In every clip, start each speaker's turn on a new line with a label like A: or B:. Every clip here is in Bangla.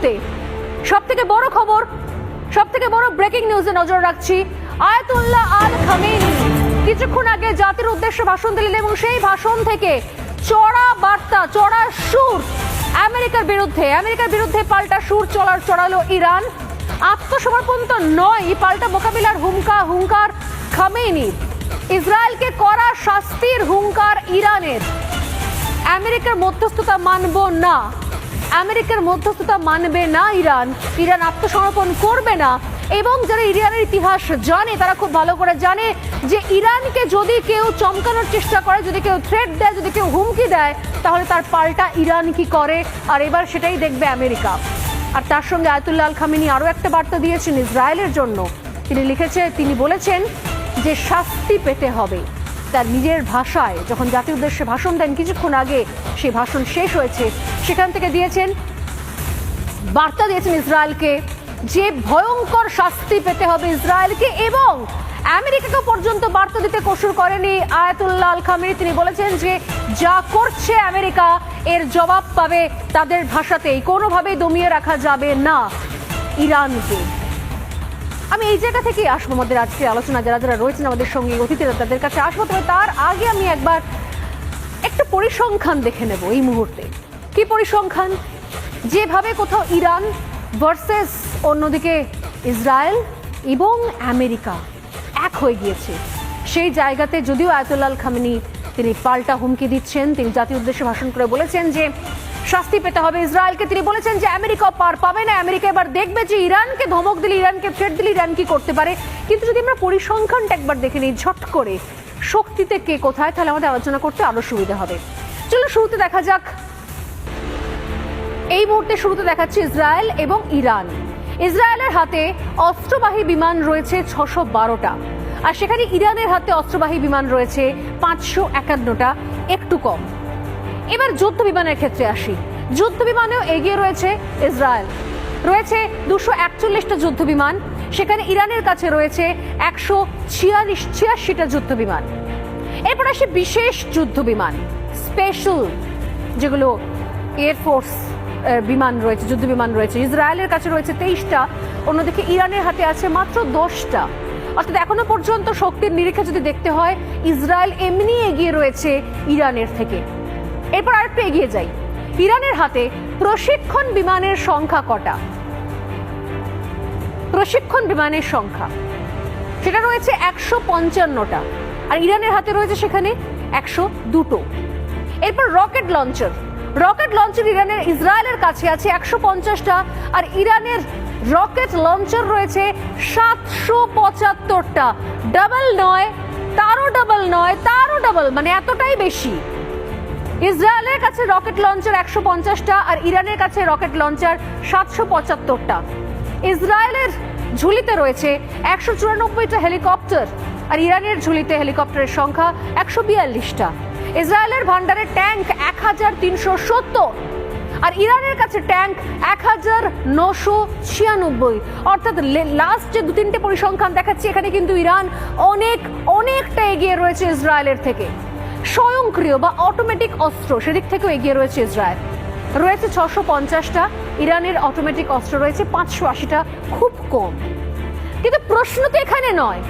A: মুহূর্তে সবথেকে বড় খবর, সবথেকে বড় ব্রেকিং নিউজে নজর রাখছি। আয়াতুল্লাহ আল খামেনি কিছুক্ষণ আগে জাতির উদ্দেশ্যে ভাষণ দিলেন এবং সেই ভাষণ থেকে চড়া বার্তা, চড়া সুর আমেরিকার বিরুদ্ধে পাল্টা সুর চড়ালো ইরান। আত্মসমর্পণ তো নয়, পাল্টা মোকাবিলার হুঙ্কার খামেনির। ইসরায়েলকে কড়া শাস্তির হুঙ্কার ইরানের। আমেরিকার মধ্যস্থতা মানবে না ইরান আত্মসমর্পণ করবে না। এবং যারা ইরানের ইতিহাস জানে তারা খুব ভালো করে জানে যে ইরানকে যদি কেউ চমকানোর চেষ্টা করে, যদি কেউ থ্রেট দেয়, যদি কেউ হুমকি দেয়, তাহলে তার পাল্টা ইরান কি করে, আর এবার সেটাই দেখবে আমেরিকা। আর তার সঙ্গে আয়াতুল্লাহ আল খামেনি আরও একটা বার্তা দিয়েছেন ইসরায়েলের জন্য। তিনি বলেছেন যে শাস্তি পেতে হবে। তার নিজের ভাষায় যখন জাতির উদ্দেশ্যে ভাষণ দেন কিছুক্ষণ আগে, সেই ভাষণ শেষ হয়েছে, সেখান থেকে বার্তা দিয়েছেন ইসরায়েলকে যে ভয়ঙ্কর শাস্তি পেতে হবে ইসরায়েলকে। এবং আমেরিকাকে পর্যন্ত বার্তা দিতে কসুর করেনি আয়াতুল্লাহ আল খামেনি। তিনি বলেছেন যে যা করছে আমেরিকা এর জবাব পাবে তাদের ভাষাতেই, কোনোভাবেই দমিয়ে রাখা যাবে না ইরানকে। আমি এই জায়গা থেকেই আসবো আমাদের আজকের আলোচনা, যারা রয়েছেন আমাদের সঙ্গে অতিথিরা তাদের কাছে আসবো। তবে তার আগে আমি একবার একটা পরিসংখ্যান দেখে নেব এই মুহূর্তে। কি পরিসংখ্যান? যেভাবে কোথাও ইরান ভার্সেস অন্যদিকে ইসরায়েল এবং আমেরিকা এক হয়ে গিয়েছে, সেই জায়গাতে যদিও আয়াতুল্লাহ আল খামেনি তিনি পাল্টা হুমকি দিচ্ছেন। তিনি জাতির উদ্দেশ্যে ভাষণ করে বলেছেন যে শাস্তি পেতে হবে ইসরায়েলকে। তিনি বলেছেন যে আমেরিকা পার পাবে না, আমেরিকা এবার দেখবে যে ইরানকে ধমক দিলে, ইরানকে থ্রেট দিলে ইরান কি করতে পারে। কিন্তু যদি আমরা পরিসংখ্যানটা একবার দেখে নিই ঝট করে, শক্তিতে কে কোথায়, তাহলে আমাদের আলোচনা করতে আরো সুবিধা হবে। চলো শুরুতে দেখা যাক। এই মুহূর্তে শুরুতে দেখাচ্ছি ইসরায়েল এবং ইরান। ইসরায়েলের হাতে অস্ত্রবাহী বিমান রয়েছে 612টা, আর সেখানে ইরানের হাতে অস্ত্রবাহী বিমান রয়েছে 551টা, একটু কম। এবার যুদ্ধ বিমানের ক্ষেত্রে আসি। যুদ্ধ বিমানেও এগিয়ে রয়েছে ইসরায়েল, রয়েছে 241টা যুদ্ধ বিমান, সেখানে ইরানের কাছে রয়েছে 186টা যুদ্ধ বিমান। এরপর আসে বিশেষ যুদ্ধ বিমান, স্পেশাল যেগুলো এয়ারফোর্স বিমান রয়েছে, যুদ্ধ বিমান রয়েছে। ইসরায়েলের কাছে রয়েছে 23টা, অন্যদিকে ইরানের হাতে আছে মাত্র 10টা। অর্থাৎ এখনো পর্যন্ত শক্তির নিরিখে যদি দেখতে হয়, ইসরায়েল এমনি এগিয়ে রয়েছে ইরানের থেকে। এরপর আরেকটু এগিয়ে যাই, ইরানের হাতে প্রশিক্ষণ বিমানের সংখ্যা কটা? প্রশিক্ষণ বিমানের সংখ্যা সেটা রয়েছে 155টা, আর ইরানের হাতে রয়েছে সেখানে 102টো। এরপর রকেট লঞ্চার ইসরায়েলের কাছে আছে 150টা, আর ইরানের রকেট লঞ্চার রয়েছে 775টা। ডাবল নয়, তারও ডাবল, মানে এতটাই বেশি। ইসরায়েলের কাছে রকেট লঞ্চার 150টা, আর ইরানের কাছে রকেট লঞ্চার 775টা। ইসরায়েলের ঝুলিতে রয়েছে 194টা হেলিকপ্টার, আর ইরানের ঝুলিতে হেলিকপ্টারের সংখ্যা 142টা। ইসরায়েলের ভান্ডারে ট্যাঙ্ক 1370, আর ইরানের কাছে ট্যাঙ্ক 1996। অর্থাৎ লাস্ট যে 2-3টে পরিসংখ্যান দেখাচ্ছি, এখানে কিন্তু ইরান অনেকটা এগিয়ে রয়েছে ইসরায়েলের থেকে। স্বয়ংক্রিয় বা অটোমেটিক অস্ত্র সেদিক থেকেও এগিয়ে রয়েছে ইসরায়েল, রয়েছে 650টা, ইরানের অটোমেটিক অস্ত্র রয়েছে 580টা, খুব কম। কিন্তু প্রশ্ন তো এখানে নয়,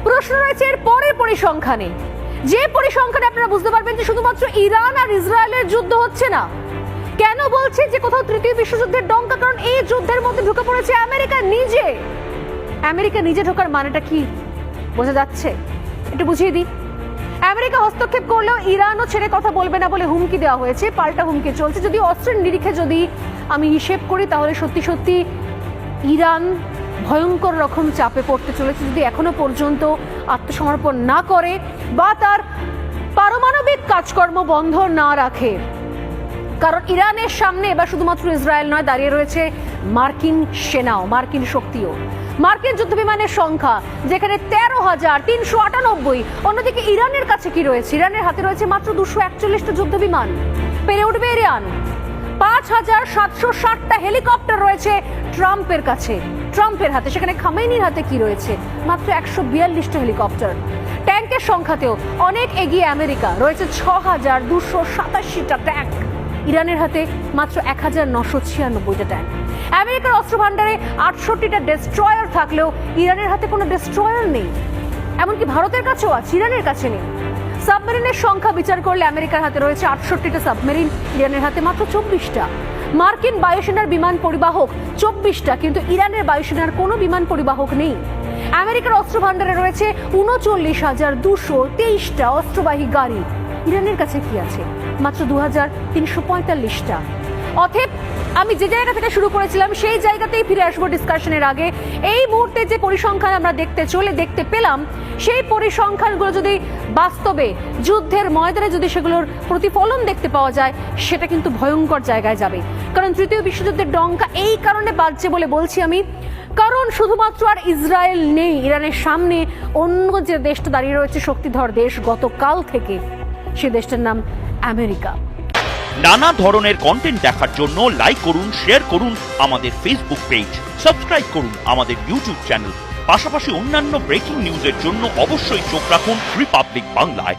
A: প্রশ্ন রয়েছে এর পরের পরিসংখ্যানে, যে পরিসংখ্যানে আপনারা বুঝতে পারবেন যে শুধুমাত্র ইরান আর ইসরায়েলের যুদ্ধ হচ্ছে না। কেন বলছি যে কোথাও তৃতীয় বিশ্বযুদ্ধের ডঙ্কা? কারণ এই যুদ্ধের মধ্যে ঢুকে পড়েছে আমেরিকা নিজে ঢোকার মানেটা কি বোঝা যাচ্ছে? একটু বুঝিয়ে দিই। আমেরিকা হস্তক্ষেপ করলেও ইরানও ছেড়ে কথা বলবে না বলে হুমকি দেওয়া হয়েছে, পাল্টা হুমকি চলছে। যদি অস্ত্রের নিরিখে যদি আমি হিসেব করি, তাহলে সত্যি ইরান ভয়ঙ্কর রকম চাপে পড়তে চলেছে যদি এখনো পর্যন্ত আত্মসমর্পণ না করে বা তার পারমাণবিক কাজকর্ম বন্ধ না রাখে। কারণ ইরানের সামনে এবার শুধুমাত্র ইসরায়েল নয়, দাঁড়িয়ে রয়েছে মার্কিন সেনাও, মার্কিন শক্তিও। মার্কিন যুদ্ধ বিমানের সংখ্যা যেখানে 13,398, অন্যদিকে ইরানের কাছে কি রয়েছে? ইরানের হাতে রয়েছে মাত্র 241টা যুদ্ধ বিমান। পেরে উঠবে ইরান? 5,760টা হেলিকপ্টার রয়েছে ট্রাম্পের হাতে, সেখানে খামেনির হাতে কি রয়েছে? মাত্র 142টা হেলিকপ্টার। ট্যাঙ্কের সংখ্যাতেও অনেক এগিয়ে আমেরিকা, রয়েছে 6,287টা ট্যাঙ্ক। ইরানের হাতে মাত্র 1996টা ট্যাঙ্ক। আমেরিকার অস্ত্র ভান্ডারে 68টা ডেস্ট্রয়ার থাকলেও ইরানের হাতে কোনো ডেস্ট্রয়ার নেই। এমনকি ভারতের কাছেও আছে, ইরানের কাছে নেই। সাবমেরিনের সংখ্যা বিচার করলে আমেরিকার হাতে রয়েছে 68টা সাবমেরিন, ইরানের হাতে মাত্র 24টা। মার্কিন বায়ুসেনার বিমান পরিবাহক 24টা, কিন্তু ইরানের বায়ুসেনার কোনো বিমান পরিবাহক নেই। আমেরিকার অস্ত্র ভান্ডারে রয়েছে 39,223টা অস্ত্রবাহী গাড়ি, ইরানের কাছে কি আছে? মাত্র 2,345টা। অতএব আমি যে জায়গা থেকে শুরু করেছিলাম সেই জায়গাতেই ফিরে আসবো ডিসকাশনের আগে। এই মুহূর্তে যে পরিসংখ্যান আমরা দেখতে পেলাম, সেই পরিসংখ্যানগুলো যদি বাস্তবে যুদ্ধের ময়দানে যদি সেগুলোর প্রতিফলন দেখতে পাওয়া যায়, সেটা কিন্তু ভয়ঙ্কর জায়গায় যাবে। কারণ তৃতীয় বিশ্বযুদ্ধের ডঙ্কা এই কারণে বাজছে বলে বলছি আমি, কারণ শুধুমাত্র আর ইসরায়েল নেই ইরানের সামনে, অন্য যে দেশটা দাঁড়িয়ে রয়েছে শক্তিধর দেশ গতকাল থেকে, সে দেশটার নাম আমেরিকা।
B: নানা ধরনের কন্টেন্ট দেখার জন্য লাইক করুন, শেয়ার করুন আমাদের ফেসবুক পেজ, সাবস্ক্রাইব করুন আমাদের ইউটিউব চ্যানেল। পাশাপাশি অন্যান্য ব্রেকিং নিউজের জন্য অবশ্যই চোখ রাখুন রিপাবলিক বাংলায়।